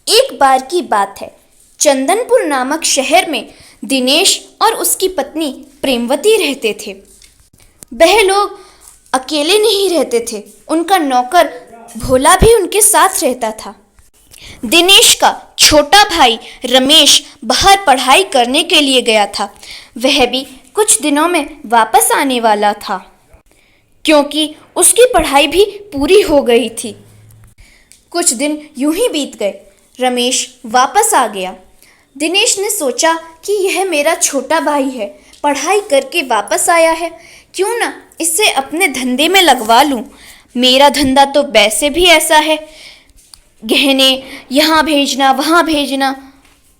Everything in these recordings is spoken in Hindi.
एक बार की बात है, चंदनपुर नामक शहर में दिनेश और उसकी पत्नी प्रेमवती रहते थे। वह लोग अकेले नहीं रहते थे, उनका नौकर भोला भी उनके साथ रहता था। दिनेश का छोटा भाई रमेश बाहर पढ़ाई करने के लिए गया था। वह भी कुछ दिनों में वापस आने वाला था, क्योंकि उसकी पढ़ाई भी पूरी हो गई थी। कुछ दिन यूं ही बीत गए। रमेश वापस आ गया। दिनेश ने सोचा कि यह मेरा छोटा भाई है, पढ़ाई करके वापस आया है, क्यों ना इसे अपने धंधे में लगवा लूं। मेरा धंधा तो वैसे भी ऐसा है, गहने यहाँ भेजना वहाँ भेजना।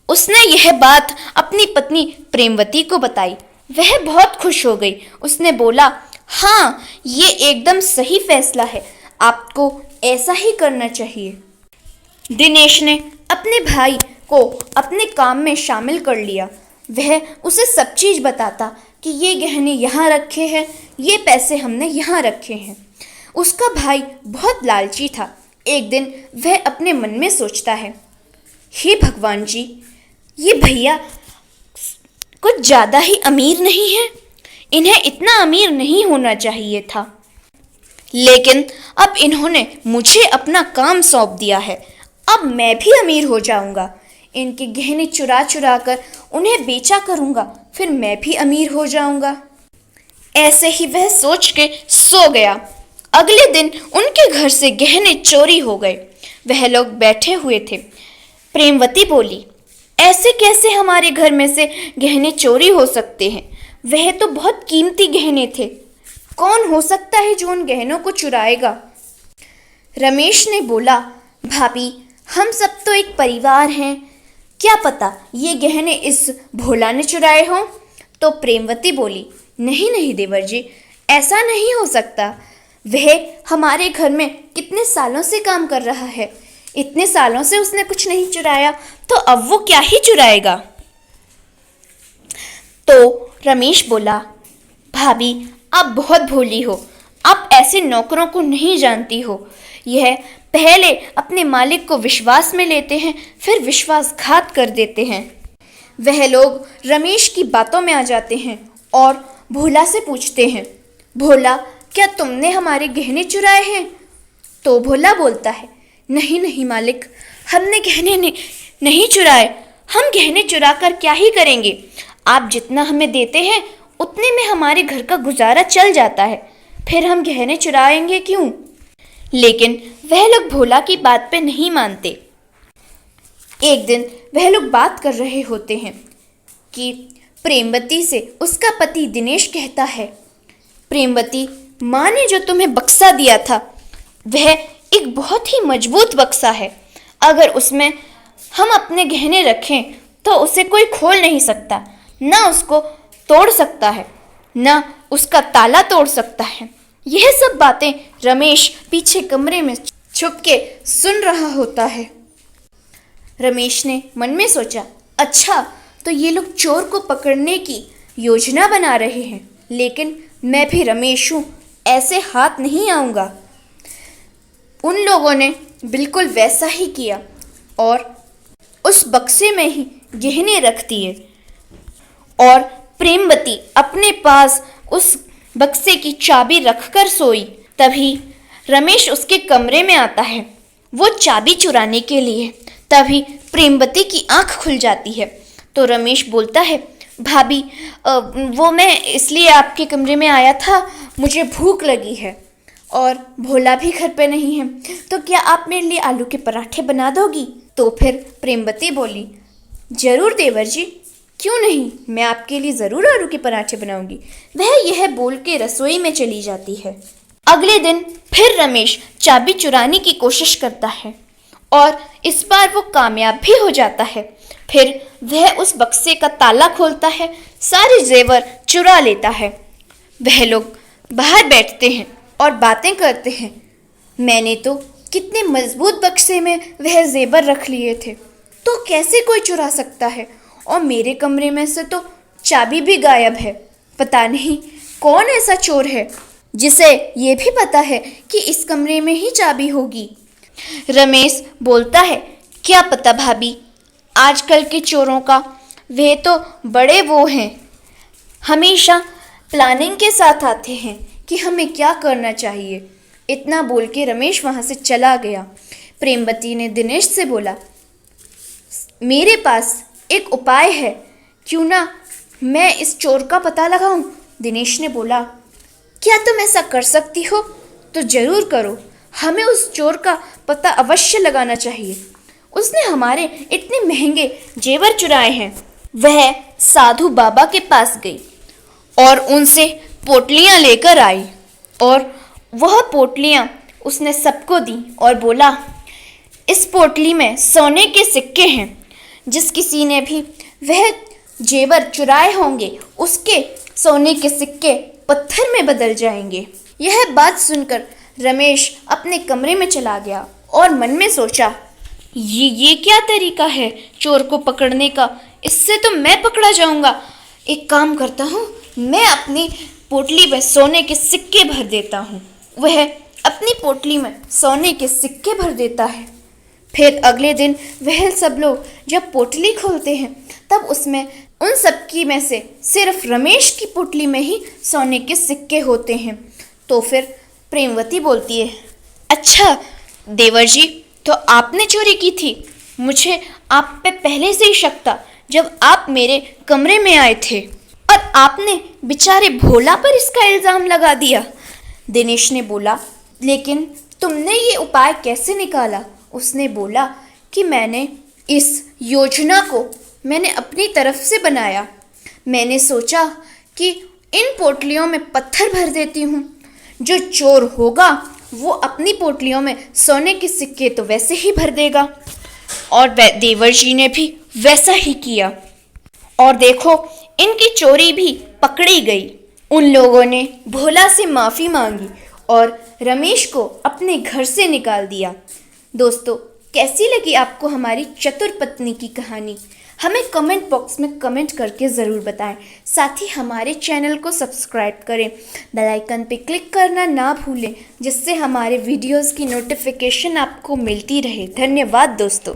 उसने यह बात अपनी पत्नी प्रेमवती को बताई। वह बहुत खुश हो गई। उसने बोला, हाँ, ये एकदम सही फैसला है, आपको ऐसा ही करना चाहिए। दिनेश ने अपने भाई को अपने काम में शामिल कर लिया। वह उसे सब चीज़ बताता कि ये गहने यहाँ रखे हैं, ये पैसे हमने यहाँ रखे हैं। उसका भाई बहुत लालची था। एक दिन वह अपने मन में सोचता है, हे भगवान जी, ये भैया कुछ ज़्यादा ही अमीर नहीं है, इन्हें इतना अमीर नहीं होना चाहिए था, लेकिन अब इन्होंने मुझे अपना काम सौंप दिया है, अब मैं भी अमीर हो जाऊंगा। इनके गहने चुरा चुरा कर उन्हें बेचा करूंगा, फिर मैं भी अमीर हो जाऊंगा। ऐसे ही वह सोच के सो गया। अगले दिन उनके घर से गहने चोरी हो गए। वह लोग बैठे हुए थे। प्रेमवती बोली, ऐसे कैसे हमारे घर में से गहने चोरी हो सकते हैं? वह तो बहुत कीमती गहने थे। कौन हो सकता है जो उन गहनों को चुराएगा? रमेश ने बोला, भाभी, हम सब तो एक परिवार हैं, क्या पता ये गहने इस भोला ने चुराए हों। तो प्रेमवती बोली, नहीं नहीं देवर जी, ऐसा नहीं हो सकता। वह हमारे घर में कितने सालों से काम कर रहा है, इतने सालों से उसने कुछ नहीं चुराया, तो अब वो क्या ही चुराएगा। तो रमेश बोला, भाभी, आप बहुत भोली हो, आप ऐसे नौकरों को नहीं जानती हो। यह पहले अपने मालिक को विश्वास में लेते हैं, फिर विश्वासघात कर देते हैं। वह लोग रमेश की बातों में आ जाते हैं और भोला से पूछते हैं, भोला, क्या तुमने हमारे गहने चुराए हैं? तो भोला बोलता है, नहीं नहीं मालिक, हमने गहने नहीं चुराए। हम गहने चुरा कर क्या ही करेंगे? आप जितना हमें देते हैं उतने में हमारे घर का गुजारा चल जाता है, फिर हम गहने चुराएंगे क्यों? लेकिन वह लोग भोला की बात पे नहीं मानते। एक दिन वह लोग बात कर रहे होते हैं कि प्रेमवती से उसका पति दिनेश कहता है, प्रेमवती, माँ ने जो तुम्हें बक्सा दिया था वह एक बहुत ही मजबूत बक्सा है। अगर उसमें हम अपने गहने रखें तो उसे कोई खोल नहीं सकता, ना उसको तोड़ सकता है, ना उसका ताला तोड़ सकता है। यह सब बातें रमेश पीछे कमरे में छुप के सुन रहा होता है। रमेश ने मन में सोचा, अच्छा, तो ये लोग चोर को पकड़ने की योजना बना रहे हैं, लेकिन मैं भी रमेश हूँ, ऐसे हाथ नहीं आऊँगा। उन लोगों ने बिल्कुल वैसा ही किया और उस बक्से में ही गहने रख दिए और प्रेमवती अपने पास उस बक्से की चाबी रखकर सोई। तभी रमेश उसके कमरे में आता है, वो चाबी चुराने के लिए। तभी प्रेमवती की आंख खुल जाती है। तो रमेश बोलता है, भाभी, वो मैं इसलिए आपके कमरे में आया था, मुझे भूख लगी है और भोला भी घर पे नहीं है, तो क्या आप मेरे लिए आलू के पराठे बना दोगी? तो फिर प्रेमवती बोली, जरूर देवर जी, क्यों नहीं, मैं आपके लिए ज़रूर आलू के पराठे बनाऊंगी। वह यह बोल के रसोई में चली जाती है। अगले दिन फिर रमेश चाबी चुराने की कोशिश करता है और इस बार वो कामयाब भी हो जाता है। फिर वह उस बक्से का ताला खोलता है, सारे जेवर चुरा लेता है। वह लोग बाहर बैठते हैं और बातें करते हैं, मैंने तो कितने मजबूत बक्से में वह जेवर रख लिए थे, तो कैसे कोई चुरा सकता है? और मेरे कमरे में से तो चाबी भी गायब है। पता नहीं कौन ऐसा चोर है जिसे ये भी पता है कि इस कमरे में ही चाबी होगी। रमेश बोलता है, क्या पता भाभी, आजकल के चोरों का वे तो बड़े वो हैं, हमेशा प्लानिंग के साथ आते हैं कि हमें क्या करना चाहिए। इतना बोल के रमेश वहाँ से चला गया। प्रेमवती ने दिनेश से बोला, मेरे पास एक उपाय है, क्यों ना मैं इस चोर का पता लगाऊं। दिनेश ने बोला, क्या तुम ऐसा कर सकती हो? तो जरूर करो, हमें उस चोर का पता अवश्य लगाना चाहिए। उसने हमारे इतने महंगे जेवर चुराए हैं। वह साधु बाबा के पास गई और उनसे पोटलियां लेकर आई और वह पोटलियां उसने सबको दी और बोला, इस पोटली में सोने के सिक्के हैं। जिस किसी ने भी वह जेवर चुराए होंगे उसके सोने के सिक्के पत्थर में बदल जाएंगे। यह बात सुनकर रमेश अपने कमरे में चला गया और मन में सोचा, ये क्या तरीका है चोर को पकड़ने का? इससे तो मैं पकड़ा जाऊंगा। एक काम करता हूँ, मैं अपनी पोटली में सोने के सिक्के भर देता हूँ। वह अपनी पोटली में सोने के सिक्के भर देता है। फिर अगले दिन वह सब लोग जब पोटली खोलते हैं तब उसमें उन सबकी में से सिर्फ रमेश की पोटली में ही सोने के सिक्के होते हैं। तो फिर प्रेमवती बोलती है, अच्छा देवर जी, तो आपने चोरी की थी। मुझे आप पे पहले से ही शक था जब आप मेरे कमरे में आए थे और आपने बेचारे भोला पर इसका इल्ज़ाम लगा दिया। दिनेश ने बोला, लेकिन तुमने ये उपाय कैसे निकाला? उसने बोला कि मैंने इस योजना को मैंने अपनी तरफ से बनाया। मैंने सोचा कि इन पोटलियों में पत्थर भर देती हूँ, जो चोर होगा वो अपनी पोटलियों में सोने के सिक्के तो वैसे ही भर देगा। और देवर जी ने भी वैसा ही किया और देखो इनकी चोरी भी पकड़ी गई। उन लोगों ने भोला से माफ़ी मांगी और रमेश को अपने घर से निकाल दिया। दोस्तों, कैसी लगी आपको हमारी चतुर पत्नी की कहानी? हमें कमेंट बॉक्स में कमेंट करके ज़रूर बताएं। साथ ही हमारे चैनल को सब्सक्राइब करें, बेल आइकन पे क्लिक करना ना भूलें, जिससे हमारे वीडियोस की नोटिफिकेशन आपको मिलती रहे। धन्यवाद दोस्तों।